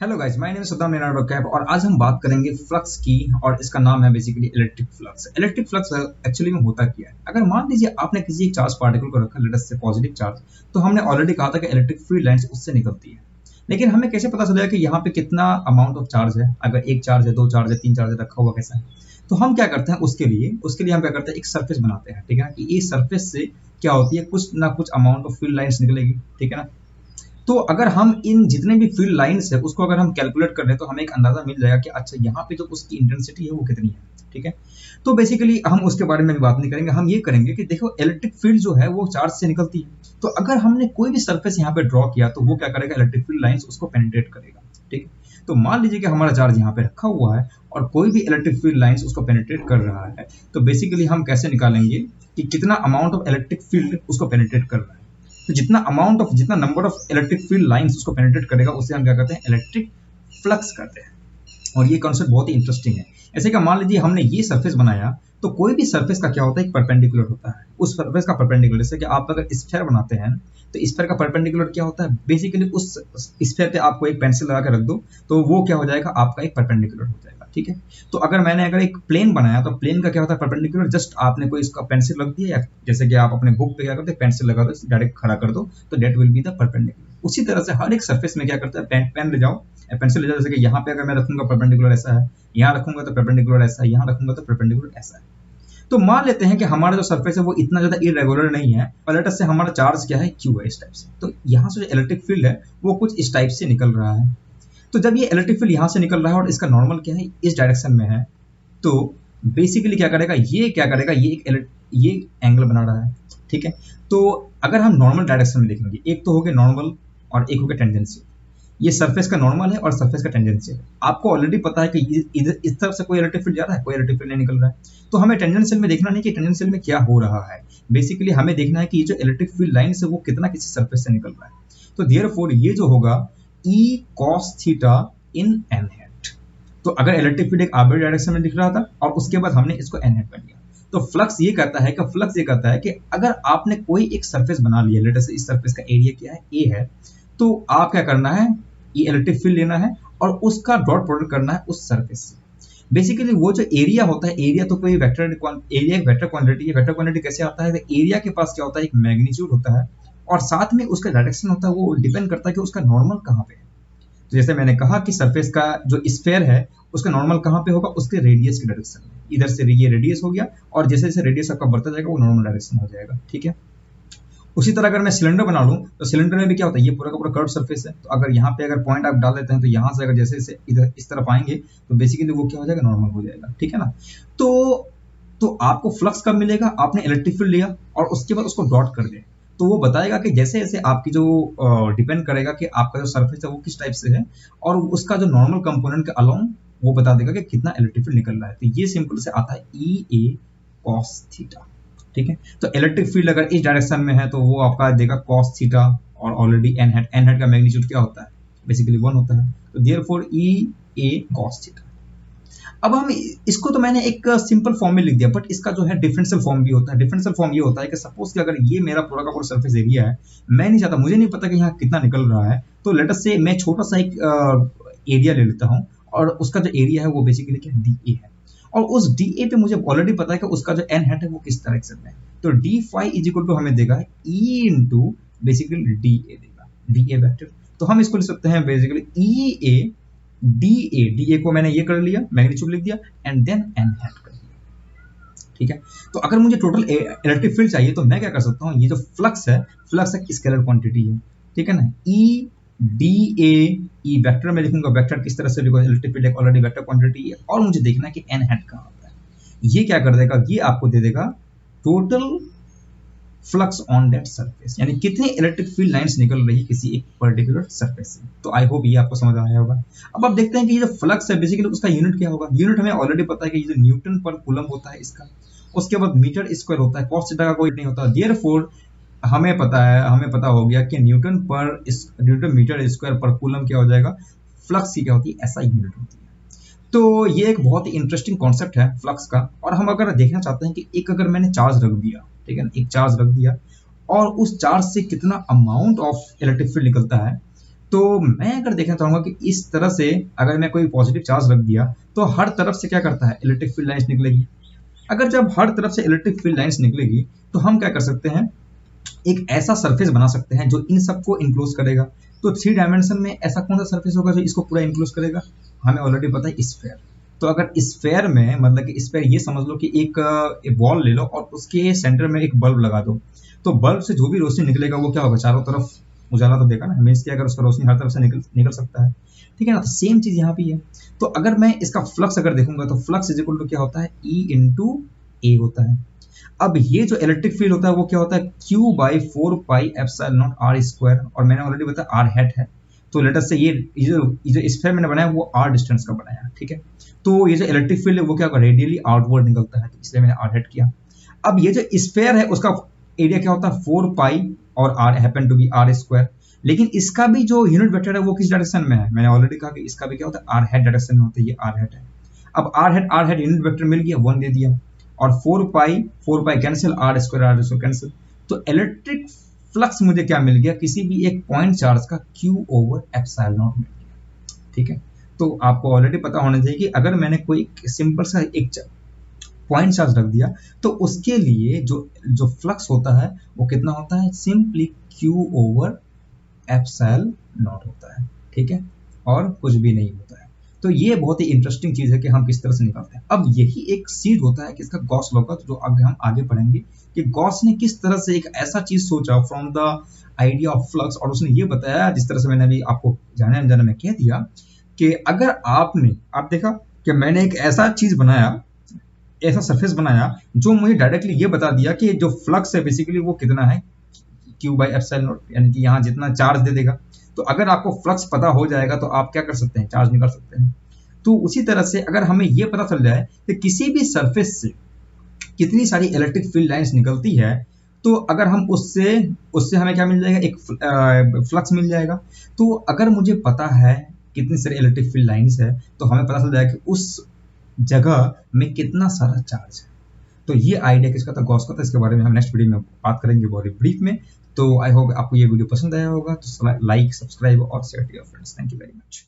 Hello guys, my name is Saddam Leonardo cap और आज हम बात करेंगे फ्लक्स की। और इसका नाम है basically electric flux. Electric flux actually में होता क्या है? अगर मान लीजिए आपने किसी एक चार्ज पार्टिकल को रखा, लेट अस से पॉजिटिव चार्ज, तो हमने ऑलरेडी कहा था कि इलेक्ट्रिक फील्ड लाइंस उससे निकलती है। लेकिन हमें कैसे पता चलेगा कि यहाँ पे कितना अमाउंट ऑफ चार्ज है? अगर एक चार्ज है, दो चार्ज है, तीन चार्ज है, रखा हुआ कैसा है? तो हम क्या करते हैं उसके लिए हम क्या करते हैं, एक सरफेस बनाते हैं, ठीक है ना। कि इस सरफेस से क्या होती है, कुछ ना कुछ अमाउंट ऑफ फील्ड लाइंस निकलेगी, ठीक है ना। तो अगर हम इन जितने भी फील्ड लाइंस है उसको अगर हम कैलकुलेट कर लें तो हमें एक अंदाजा मिल जाएगा कि अच्छा यहाँ पे जो उसकी इंटेंसिटी है वो कितनी है, ठीक है। तो बेसिकली हम उसके बारे में भी बात नहीं करेंगे, हम ये करेंगे कि देखो इलेक्ट्रिक फील्ड जो है वो चार्ज से निकलती है। तो अगर हमने कोई भी सरफेस यहाँ पे ड्रॉ किया तो वो क्या करेगा, इलेक्ट्रिक फील्ड लाइंस उसको पेनिट्रेट करेगा, ठीक है। तो मान लीजिए कि हमारा चार्ज यहाँ पे रखा हुआ है और कोई भी इलेक्ट्रिक फील्ड लाइंस उसको पेनिट्रेट कर रहा है, तो बेसिकली हम कैसे निकालेंगे कि कितना अमाउंट ऑफ इलेक्ट्रिक फील्ड उसको पेनिट्रेट कर रहा है। तो जितना number of electric field lines उसको पेनिट्रेट करेगा उसे हम क्या कहते हैं, इलेक्ट्रिक फ्लक्स कहते हैं। और ये कॉन्सेप्ट बहुत ही इंटरेस्टिंग है। ऐसे का मान लीजिए हमने ये सरफेस बनाया, तो कोई भी सरफेस का क्या होता है, एक परपेंडिकुलर होता है। उस सरफेस का परपेंडिकुलर, जैसे कि आप अगर स्फीयर बनाते हैं तो स्फीयर का परपेंडिकुलर क्या होता है, बेसिकली उस स्फीयर पे आपको एक पेंसिल लगा के रख दो तो वो क्या हो जाएगा, आपका एक परपेंडिकुलर हो जाएगा, ठीक है। तो अगर एक प्लेन बनाया तो प्लेन का क्या होता है, परपेंडिकुलर। जस्ट आपने कोई इसका पेंसिल रख दिया, या जैसे कि आप अपने बुक पे क्या करते हैं, पेंसिल लगा दो, डायरेक्ट खड़ा कर दो, तो that will be the perpendicular. उसी तरह से हर एक सरफेस में क्या करता है, पेन ले जाओ, पेंसिल ले जाओ, जैसे कि यहाँ पे अगर मैं रखूंगा परपेंडिकुलर ऐसा है, यहाँ रखूंगा तो परपेंडिकुलर ऐसा है, यहाँ रखूंगा तो परपेंडिकुलर ऐसा है। तो मान लेते हैं कि हमारा जो सरफेस है वो इतना ज्यादा इरेगुलर नहीं है, और लेट अस से हमारा चार्ज क्या है, क्यू है, इस टाइप से। तो यहाँ से जो इलेक्ट्रिक फील्ड है वो कुछ इस टाइप से निकल रहा है। तो जब ये इलेक्ट्रिक फील्ड यहाँ से निकल रहा है और इसका नॉर्मल क्या है, इस डायरेक्शन में है, तो बेसिकली क्या करेगा, ये एंगल बना रहा है, ठीक है। तो अगर हम नॉर्मल डायरेक्शन में देखेंगे, एक तो हो गया नॉर्मल और एक हो गया टेंजेंशियल। ये सरफेस का नॉर्मल है और सरफेस का टेंजेंशियल है। आपको ऑलरेडी पता है कि इधर इस तरफ से कोई इलेक्ट्रिक फील्ड जा रहा है, कोई इलेक्ट्रिक फील्ड नहीं निकल रहा है। तो हमें टेंजेंशियल में देखना नहीं कि टेंजेंशियल में क्या हो रहा है, बेसिकली हमें देखना है कि ये जो इलेक्ट्रिक फील्ड लाइन है वो कितना किसी सरफेस से निकल रहा है। तो देयरफॉर ये जो होगा E cos theta in an hat. तो अगर इलेक्ट्रिक फील्ड एक आर्बिट्ररी डायरेक्शन में दिख रहा था और उसके बाद हमने इसको एन हैट कर लिया, तो फ्लक्स ये कहता है कि अगर आपने कोई एक सरफेस बना लिया, लेट अस से इस सरफेस का एरिया क्या है, ए है, तो आप क्या करना है, ये इलेक्ट्रिक फील्ड लेना है और उसका डॉट प्रोडक्ट करना है उस सरफेस से। बेसिकली वो जो एरिया होता है, एरिया तो कोई एरिया एक वेक्टर क्वांटिटी है। वेक्टर क्वांटिटी कैसे आता है, तो एरिया के पास क्या होता है, एक मैग्नीट्यूड होता है और साथ में उसका डायरेक्शन होता है। वो डिपेंड करता है कि उसका नॉर्मल कहाँ पे है। तो जैसे मैंने कहा कि सरफेस का जो स्फीयर है उसका नॉर्मल कहाँ पे होगा, उसके रेडियस के डायरेक्शन में। इधर से ये रेडियस हो गया और जैसे जैसे रेडियस आपका बढ़ता जाएगा वो नॉर्मल डायरेक्शन हो जाएगा, ठीक है। उसी तरह अगर मैं सिलेंडर बना लूं तो सिलेंडर में भी क्या होता है, ये पूरा का पूरा कर्व सरफेस है। तो अगर यहाँ पे अगर पॉइंट आप डाल देते हैं तो यहाँ से अगर जैसे जैसे इधर इस तरफ आएंगे तो बेसिकली वो क्या हो जाएगा, नॉर्मल हो जाएगा, ठीक है ना। तो आपको फ्लक्स कब मिलेगा, आपने इलेक्ट्रिक फील्ड लिया और उसके बाद उसको डॉट कर दिया, तो वो बताएगा कि जैसे जैसे आपकी जो डिपेंड करेगा कि आपका जो सरफेस है वो किस टाइप से है, और उसका जो नॉर्मल कंपोनेंट के अलोंग वो बता देगा कि कितना इलेक्ट्रिक फील्ड निकल रहा है। तो ये सिंपल से आता है ई ए कॉस थीटा, ठीक है। तो इलेक्ट्रिक फील्ड अगर इस डायरेक्शन में है तो वो आपका देगा कॉस थीटा, और ऑलरेडी एन हैट का मैग्नीट्यूड क्या होता है, बेसिकली 1 होता है। तो देयरफॉर ई ए कॉस थीटा। अब हम इसको, तो मैंने एक सिंपल फॉर्म में लिख दिया, बट इसका जो है डिफरेंशियल फॉर्म भी होता है। डिफरेंशियल फॉर्म ये होता है कि सपोज कि अगर ये मेरा पूरा का पूरा सरफेस एरिया है, मैं नहीं चाहता, मुझे नहीं पता कि यहाँ कितना निकल रहा है, तो लेट अस से मैं छोटा सा एक एरिया ले लेता हूँ और उसका जो एरिया है वो बेसिकली क्या डी ए है, और उस डी ए पे मुझे ऑलरेडी पता है कि उसका जो एन हैट है वो किस डायरेक्शन में है। तो D phi is equal to हमें देगा E into basically D A देगा, डी ए वेक्टर। तो हम इसको लिख सकते हैं basically E A D A को मैंने ये कर लिया, मैग्नीट्यूड लिख दिया, एंड देन एन हैट कर दिया, ठीक है। तो अगर मुझे टोटल इलेक्ट्रिक फील्ड चाहिए तो मैं क्या कर सकता हूँ, ये जो फ्लक्स एक स्केलर क्वांटिटी है, ठीक है ना। E D A E vector में लिखूंगा, वेक्टर किस तरह से लिखूंगा, इलेक्ट्रिक फील्ड एक ऑलरेडी वेक्टर क्वांटिटी है, और मुझे देखना है कि एन हैट कहाँ आता है। ये क्या कर देगा, ये आपको दे देगा total flux on that surface, यानी कितनी इलेक्ट्रिक फील्ड लाइंस निकल रही है किसी एक पर्टिकुलर सरफेस से। तो आई होप ये आपको समझ आया होगा। अब आप देखते हैं कि ये जो फ्लक्स है बेसिकली उसका यूनिट क्या होगा। यूनिट हमें ऑलरेडी पता है कि ये जो न्यूटन पर कूलम होता है इसका, उसके बाद मीटर स्क्वायर होता है, कॉस थीटा का कोई नहीं होता। देयरफॉर हमें पता हो गया कि न्यूटन मीटर स्क्वायर पर कूलम क्या हो जाएगा, फ्लक्स की क्या होती है, ऐसा यूनिट होती है। तो ये एक बहुत ही इंटरेस्टिंग कॉन्सेप्ट है फ्लक्स का। और हम अगर देखना चाहते हैं कि एक अगर मैंने चार्ज रख दिया, ठीक है, एक चार्ज रख दिया और उस चार्ज से कितना अमाउंट ऑफ इलेक्ट्रिक फील्ड निकलता है, तो मैं अगर देखना चाहूंगा कि इस तरह से अगर मैं कोई पॉजिटिव चार्ज रख दिया तो हर तरफ से क्या करता है, इलेक्ट्रिक फील्ड लाइंस निकलेगी। अगर जब हर तरफ से इलेक्ट्रिक फील्ड लाइंस निकलेगी तो हम क्या कर सकते हैं, एक ऐसा सरफेस बना सकते हैं जो इन सबको इंक्लोज करेगा। तो 3 डायमेंशन में ऐसा कौन सा सरफेस होगा जो इसको पूरा इंक्लोज करेगा, हमें ऑलरेडी पता है स्फेयर। तो अगर स्फेयर में मतलब कि स्फेयर ये समझ लो कि एक बॉल ले लो और उसके सेंटर में एक बल्ब लगा दो, तो बल्ब से जो भी रोशनी निकलेगा वो क्या होगा, चारों तरफ उजाला तो देगा ना, मीन्स कि अगर उसका रोशनी हर तरफ से निकल सकता है, ठीक है ना। तो सेम चीज यहाँ भी है। तो अगर मैं इसका फ्लक्स अगर देखूंगा तो फ्लक्स इज इक्वल टू क्या होता है, ई इंटू ए होता है। अब ये जो इलेक्ट्रिक फील्ड होता है वो क्या होता है, Q by 4 pi epsilon naught R square, और मैंने ऑलरेडी बताया आर हैट है। तो लेट अस से ये जो स्फीयर मैंने बनाया वो आर डिस्टेंस का बनाया, ठीक है। तो ये जो इलेक्ट्रिक फील्ड है वो क्या होगा, रेडियली आउटवर्ड निकलता है, तो इसलिए मैंने आर हैट किया। अब ये जो स्फीयर है उसका एरिया क्या होता है, 4 पाई और R happen to be R square. लेकिन इसका भी जो यूनिट वेक्टर है वो किस डायरेक्शन में है, मैंने ऑलरेडी कहा कि इसका भी क्या होता है, आर हैट डायरेक्शन में होता है, ये आर हैट है। अब आर हैट यूनिट वेक्टर मिल गया, 1 दे दिया, और 4 pi cancel, R square cancel. तो इलेक्ट्रिक फ्लक्स मुझे क्या मिल गया, किसी भी एक पॉइंट चार्ज का Q ओवर एप्सिलॉन नॉट मिल गया, ठीक है। तो आपको ऑलरेडी पता होना चाहिए कि अगर मैंने कोई सिंपल सा एक पॉइंट चार्ज रख दिया तो उसके लिए जो जो फ्लक्स होता है वो कितना होता है, simply Q over epsilon not होता है, ठीक है, और कुछ भी नहीं होता है। तो ये बहुत ही इंटरेस्टिंग चीज है कि हम किस तरह से निकालते हैं। अब यही एक सीड होता है कि इसका गॉस लॉ का, जो आगे हम आगे पढ़ेंगे कि गॉस ने किस तरह से एक ऐसा चीज सोचा from the idea of flux, और उसने ये बताया जिस तरह से मैंने अभी आपको जाने अनजाने में कह दिया कि अगर आप देखा कि मैंने एक ऐसा चीज बनाया, ऐसा सरफेस बनाया जो मुझे डायरेक्टली ये बता दिया कि जो फ्लक्स है बेसिकली वो कितना है, Q बाई एप्सिलॉन नॉट, यानी कि यहाँ जितना चार्ज दे देगा। तो अगर आपको फ्लक्स पता हो जाएगा तो आप क्या कर सकते हैं, चार्ज निकाल सकते हैं। तो उसी तरह से अगर हमें ये पता चल जाए कि किसी भी सरफेस से कितनी सारी इलेक्ट्रिक फील्ड लाइंस निकलती है, तो अगर हम उससे उससे हमें क्या मिल जाएगा, एक फ्लक्स मिल जाएगा। तो अगर मुझे पता है कितनी सारी इलेक्ट्रिक फील्ड लाइंस है तो हमें पता चल जाएगा कि उस जगह में कितना सारा चार्ज है। तो ये आइडिया किसका था, गॉस का था। इसके बारे में हम नेक्स्ट वीडियो में बात करेंगे बहुत ही ब्रीफ में। तो आई होप आपको ये वीडियो पसंद आया होगा, तो लाइक, सब्सक्राइब और share to your friends. Thank you very much.